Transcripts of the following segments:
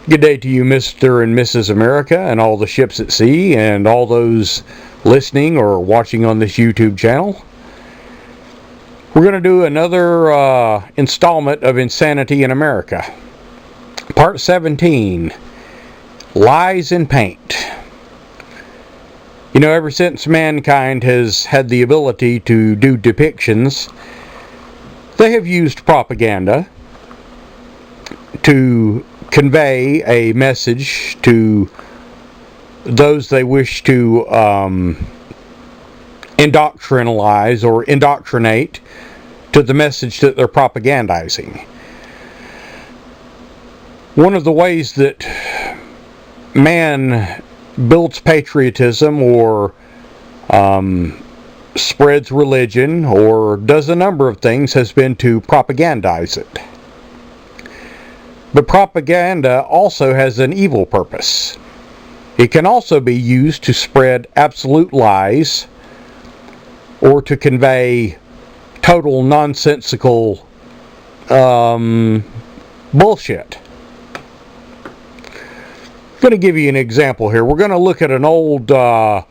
Good day to you, Mr. and Mrs. America, and all the ships at sea, and all those listening or watching on this YouTube channel. We're going to do another installment of Insanity in America. Part 17, Lies in Paint. You know, ever since mankind has had the ability to do depictions, they have used propaganda to convey a message to those they wish to indoctrinalize or indoctrinate to the message that they're propagandizing. One of the ways that man builds patriotism or spreads religion or does a number of things has been to propagandize it. But propaganda also has an evil purpose. It can also be used to spread absolute lies or to convey total nonsensical bullshit. I'm going to give you an example here. We're going to look at an old World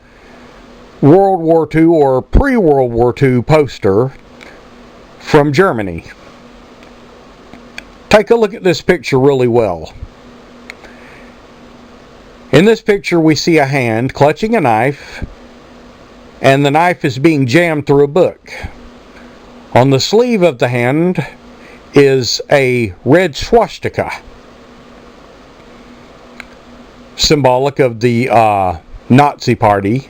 War II or pre-World War II poster from Germany. Take a look at this picture really well. In this picture we see a hand clutching a knife, and the knife is being jammed through a book. On the sleeve of the hand is a red swastika, symbolic of the Nazi Party,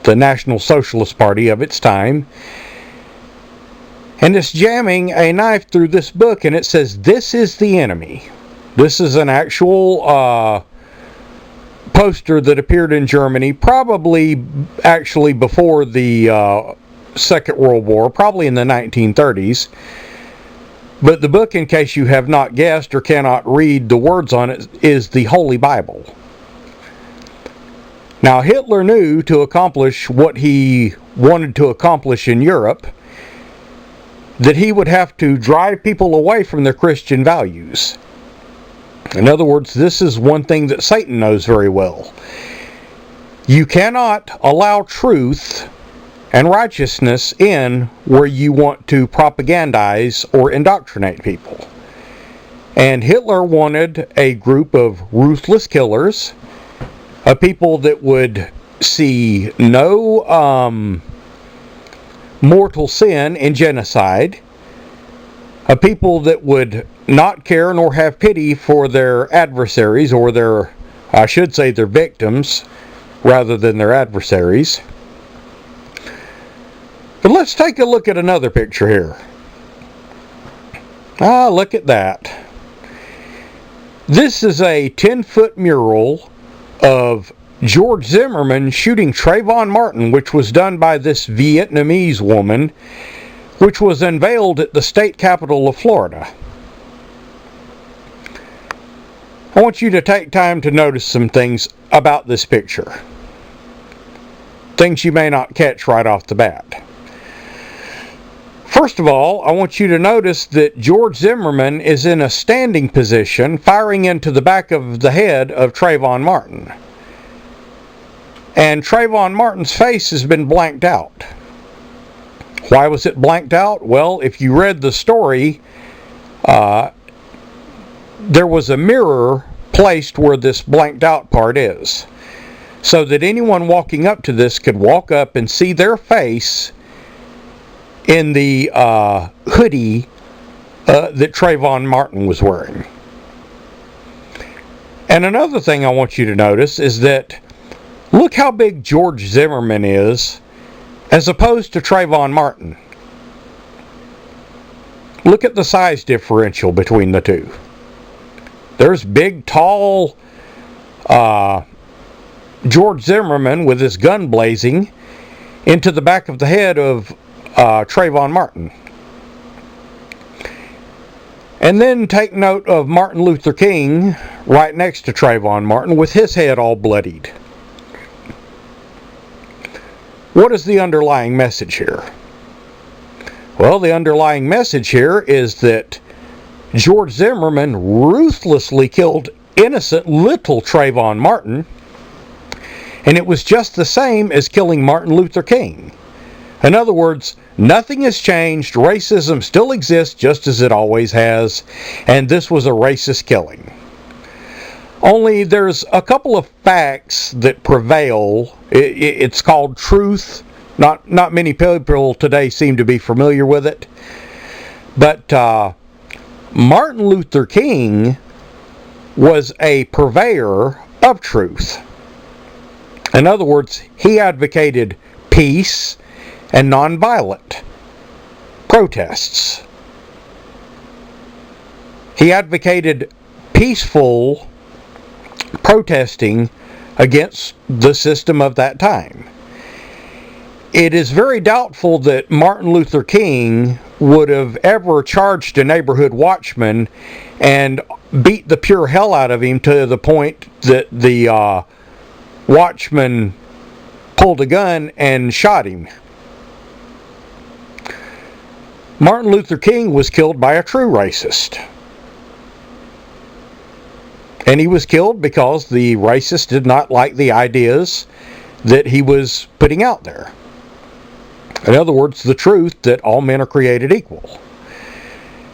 the National Socialist Party of its time. And it's jamming a knife through this book, and it says, "This is the enemy." This is an actual poster that appeared in Germany, probably actually before the Second World War, probably in the 1930s. But the book, in case you have not guessed or cannot read the words on it, is the Holy Bible. Now, Hitler knew to accomplish what he wanted to accomplish in Europe, that he would have to drive people away from their Christian values. In other words, this is one thing that Satan knows very well. You cannot allow truth and righteousness in where you want to propagandize or indoctrinate people. And Hitler wanted a group of ruthless killers, of people that would see no mortal sin in genocide, a people that would not care nor have pity for their adversaries, or their, I should say, their victims, rather than their adversaries. But let's take a look at another picture here. Look at that. This is a 10-foot mural of George Zimmerman shooting Trayvon Martin, which was done by this Vietnamese woman, which was unveiled at the state capitol of Florida. I want you to take time to notice some things about this picture. Things you may not catch right off the bat. First of all, I want you to notice that George Zimmerman is in a standing position, firing into the back of the head of Trayvon Martin. And Trayvon Martin's face has been blanked out. Why was it blanked out? Well, if you read the story, there was a mirror placed where this blanked out part is, so that anyone walking up to this could walk up and see their face in the hoodie that Trayvon Martin was wearing. And another thing I want you to notice is that look how big George Zimmerman is as opposed to Trayvon Martin. Look at the size differential between the two. There's big, tall George Zimmerman with his gun blazing into the back of the head of Trayvon Martin. And then take note of Martin Luther King right next to Trayvon Martin with his head all bloodied. What is the underlying message here? Well, the underlying message here is that George Zimmerman ruthlessly killed innocent little Trayvon Martin, and it was just the same as killing Martin Luther King. In other words, nothing has changed. Racism still exists just as it always has, and this was a racist killing. Only there's a couple of facts that prevail. It's called truth. Not many people today seem to be familiar with it. But Martin Luther King was a purveyor of truth. In other words, he advocated peace and nonviolent protests. He advocated peaceful protesting against the system of that time. It is very doubtful that Martin Luther King would have ever charged a neighborhood watchman and beat the pure hell out of him to the point that the watchman pulled a gun and shot him. Martin Luther King was killed by a true racist. And he was killed because the racist did not like the ideas that he was putting out there. In other words, the truth that all men are created equal.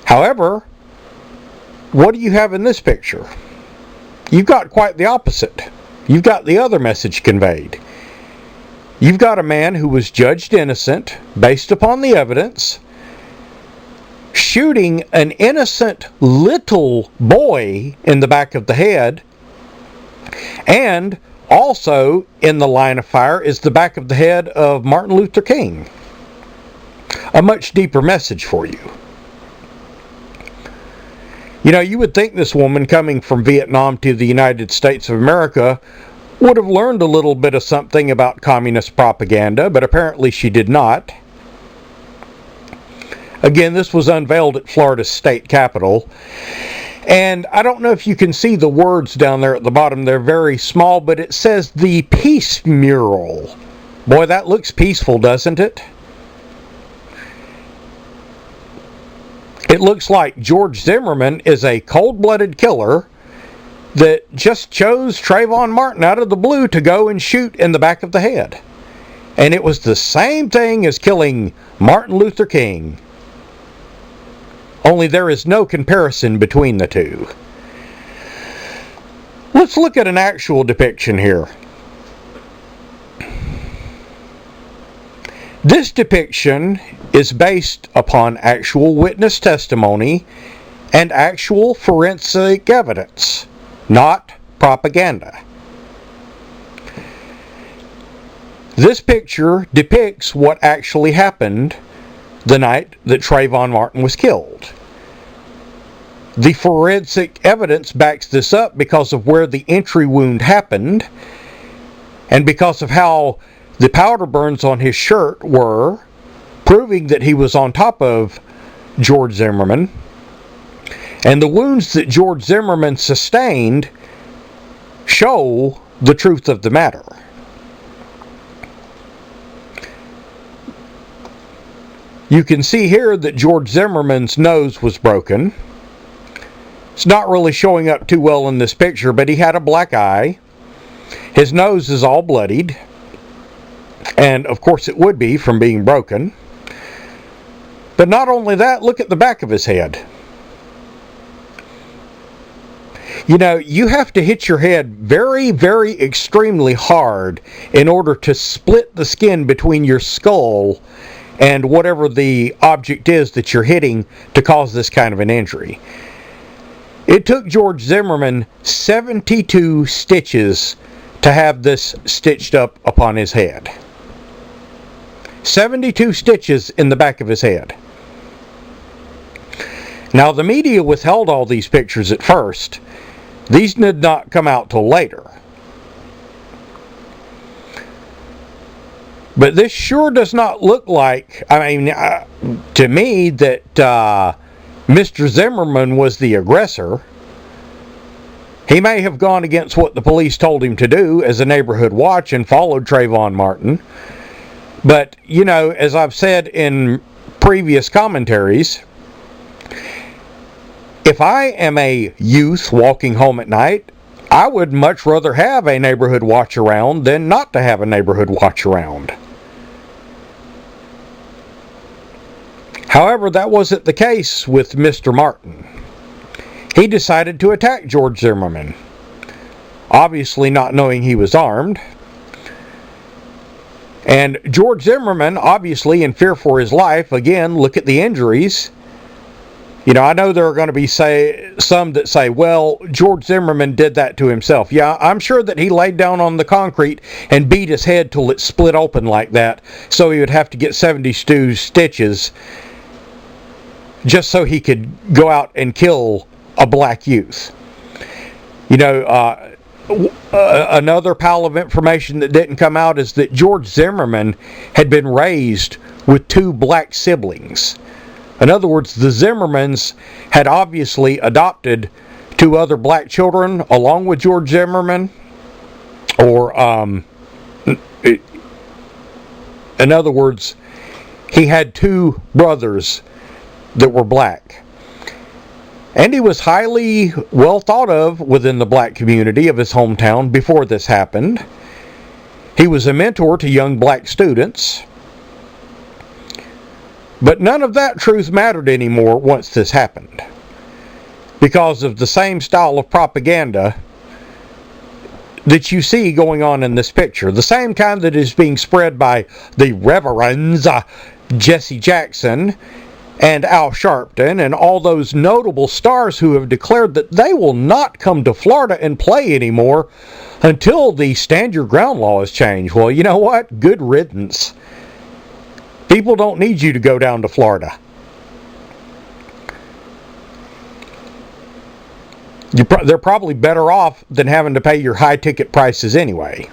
However, what do you have in this picture? You've got quite the opposite. You've got the other message conveyed. You've got a man who was judged innocent based upon the evidence, shooting an innocent little boy in the back of the head, and also in the line of fire is the back of the head of Martin Luther King. A much deeper message for you. You know, you would think this woman coming from Vietnam to the United States of America would have learned a little bit of something about communist propaganda, but apparently she did not. Again, this was unveiled at Florida's state capitol. And I don't know if you can see the words down there at the bottom. They're very small, but it says the Peace Mural. Boy, that looks peaceful, doesn't it? It looks like George Zimmerman is a cold-blooded killer that just chose Trayvon Martin out of the blue to go and shoot in the back of the head. And it was the same thing as killing Martin Luther King. Only there is no comparison between the two. Let's look at an actual depiction here. This depiction is based upon actual witness testimony and actual forensic evidence, not propaganda. This picture depicts what actually happened the night that Trayvon Martin was killed. The forensic evidence backs this up because of where the entry wound happened and because of how the powder burns on his shirt were, proving that he was on top of George Zimmerman. And the wounds that George Zimmerman sustained show the truth of the matter. You can see here that George Zimmerman's nose was broken. It's not really showing up too well in this picture, but he had a black eye. His nose is all bloodied. And of course it would be from being broken. But not only that, look at the back of his head. You know, you have to hit your head very, very extremely hard in order to split the skin between your skull and whatever the object is that you're hitting to cause this kind of an injury. It took George Zimmerman 72 stitches to have this stitched up upon his head. 72 stitches in the back of his head. Now, the media withheld all these pictures at first. These did not come out till later. But this sure does not look like, to me, that Mr. Zimmerman was the aggressor. He may have gone against what the police told him to do as a neighborhood watch and followed Trayvon Martin. But, you know, as I've said in previous commentaries, if I am a youth walking home at night I would much rather have a neighborhood watch around than not to have a neighborhood watch around. However, that wasn't the case with Mr. Martin. He decided to attack George Zimmerman, obviously not knowing he was armed. And George Zimmerman, obviously in fear for his life, again, look at the injuries. You know, I know there are going to be some that say, well, George Zimmerman did that to himself. Yeah, I'm sure that he laid down on the concrete and beat his head till it split open like that, so he would have to get 72 stitches just so he could go out and kill a black youth. You know, another pile of information that didn't come out is that George Zimmerman had been raised with 2 black siblings. In other words, the Zimmermans had obviously adopted 2 other black children along with George Zimmerman, or in other words, he had 2 brothers that were black. And he was highly well thought of within the black community of his hometown before this happened. He was a mentor to young black students. But none of that truth mattered anymore once this happened, because of the same style of propaganda that you see going on in this picture. The same kind that is being spread by the Reverends Jesse Jackson and Al Sharpton and all those notable stars who have declared that they will not come to Florida and play anymore until the stand your ground law is changed. Well, you know what? Good riddance. People don't need you to go down to Florida. They're probably better off than having to pay your high ticket prices anyway.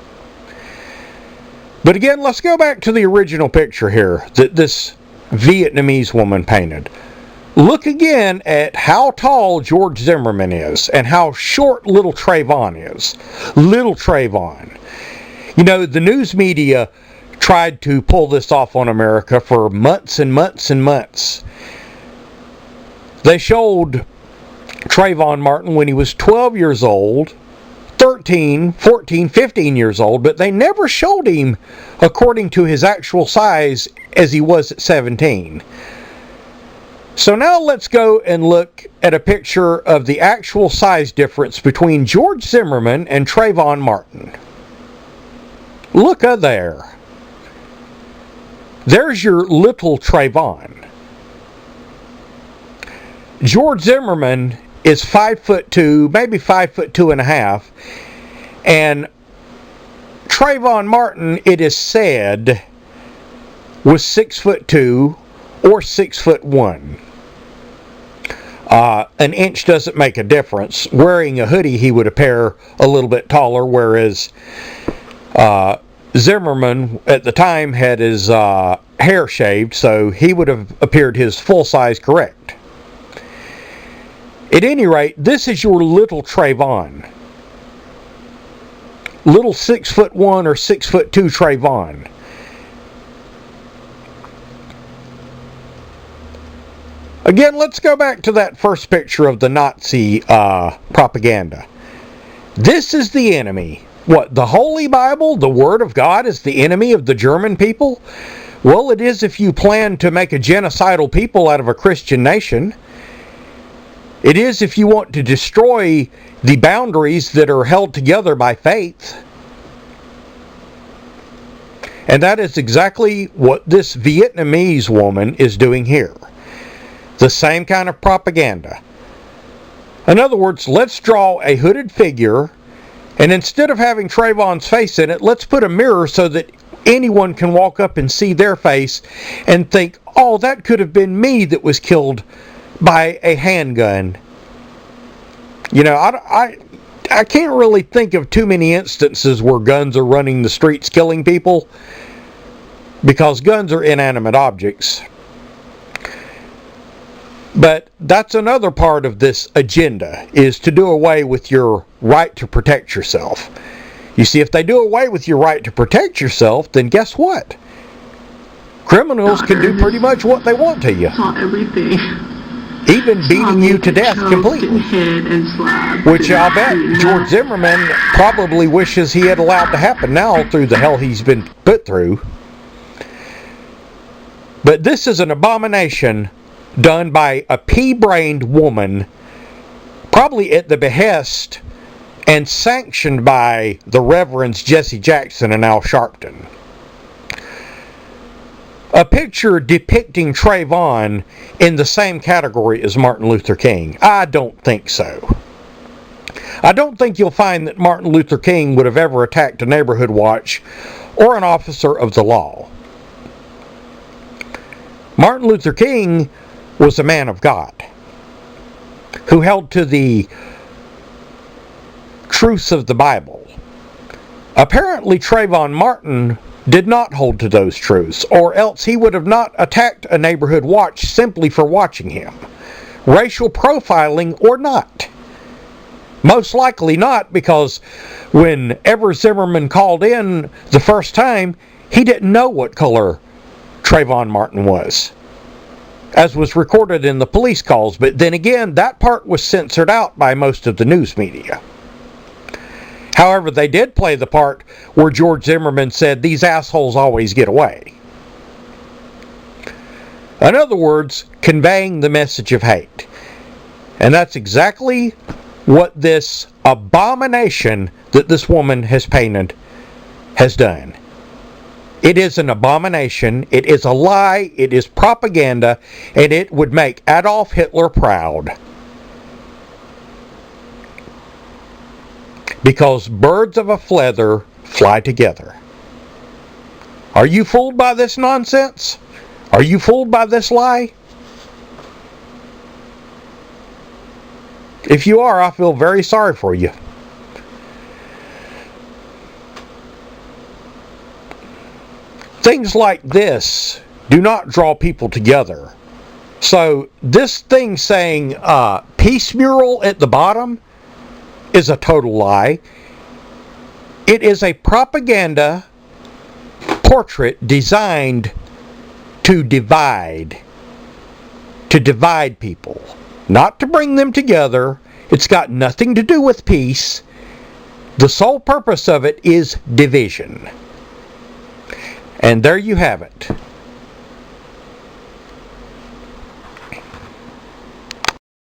But again, let's go back to the original picture here that this Vietnamese woman painted. Look again at how tall George Zimmerman is and how short little Trayvon is. Little Trayvon. You know, the news media tried to pull this off on America for months and months and months. They showed Trayvon Martin when he was 12 years old, 13, 14, 15 years old, but they never showed him according to his actual size as he was at 17. So now let's go and look at a picture of the actual size difference between George Zimmerman and Trayvon Martin. Look there. There's your little Trayvon. George Zimmerman is 5'2", maybe 5'2.5", and Trayvon Martin, it is said, was 6'2" or 6'1". An inch doesn't make a difference. Wearing a hoodie, he would appear a little bit taller, whereas Zimmerman at the time had his hair shaved, so he would have appeared his full size correct. At any rate, this is your little Trayvon. Little 6'1" or 6'2" Trayvon. Again, let's go back to that first picture of the Nazi propaganda. This is the enemy. What, the Holy Bible, the Word of God, is the enemy of the German people? Well, it is if you plan to make a genocidal people out of a Christian nation. It is if you want to destroy the boundaries that are held together by faith. And that is exactly what this Vietnamese woman is doing here. The same kind of propaganda. In other words, let's draw a hooded figure, and instead of having Trayvon's face in it, let's put a mirror so that anyone can walk up and see their face and think, oh, that could have been me that was killed by a handgun. You know, I can't really think of too many instances where guns are running the streets killing people, because guns are inanimate objects. But that's another part of this agenda, is to do away with your right to protect yourself. You see, if they do away with your right to protect yourself, then guess what? Criminals can do pretty much what they want to you. Not everything. even beating you to death completely. Which I'll bet George Zimmerman probably wishes he had allowed to happen now through the hell he's been put through. But this is an abomination done by a pea-brained woman, probably at the behest and sanctioned by the Reverends Jesse Jackson and Al Sharpton. A picture depicting Trayvon in the same category as Martin Luther King? I don't think so. I don't think you'll find that Martin Luther King would have ever attacked a neighborhood watch or an officer of the law. Martin Luther King was a man of God who held to the truths of the Bible. Apparently, Trayvon Martin did not hold to those truths, or else he would have not attacked a neighborhood watch simply for watching him. Racial profiling or not. Most likely not, because whenever Zimmerman called in the first time, he didn't know what color Trayvon Martin was, as was recorded in the police calls. But then again, that part was censored out by most of the news media. However, they did play the part where George Zimmerman said, "These assholes always get away." In other words, conveying the message of hate. And that's exactly what this abomination that this woman has painted has done. It is an abomination, it is a lie, it is propaganda, and it would make Adolf Hitler proud. Because birds of a feather fly together. Are you fooled by this nonsense? Are you fooled by this lie? If you are, I feel very sorry for you. Things like this do not draw people together. So this thing saying peace mural at the bottom is a total lie. It is a propaganda portrait designed to divide people, not to bring them together. It's got nothing to do with peace. The sole purpose of it is division. And there you have it.